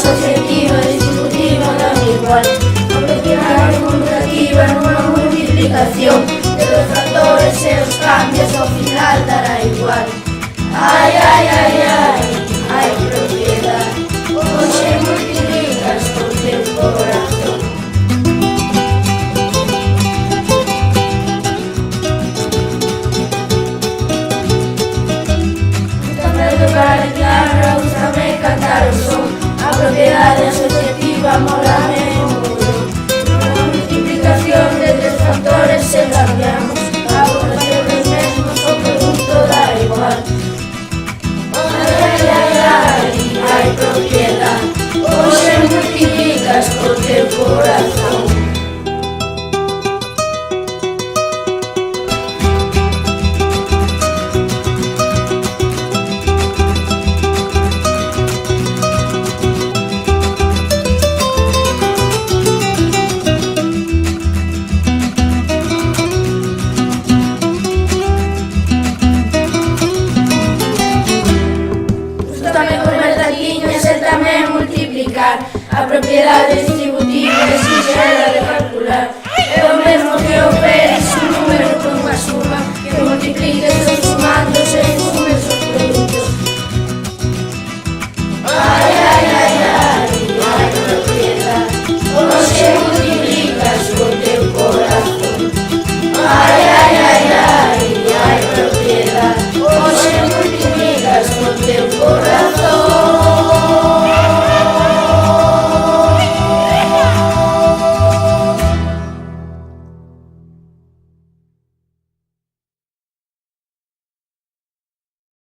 asociativa distributiva da igual. A propiedade conmutativa nunha multiplicación de dos factores e os cambios ao final dará igual. Ai, ai, ai, ai, ai, propiedade, hoxe multiplicas co teu corazón. Gústame tocar a guitarra, gústame cantar o son, a propiedade asociativa molame o montón. Unha multiplicación de tres factores se cambiamos, a población dos mesmos o produto dá igual. Ai, ai, ai, ai, ai, propiedade, hoxe multiplicas co teu corazón. Gústame comer taquiñas e tamén multiplicar, a propiedade distributiva e sinxela de calcular. É o mesmo que o Pérez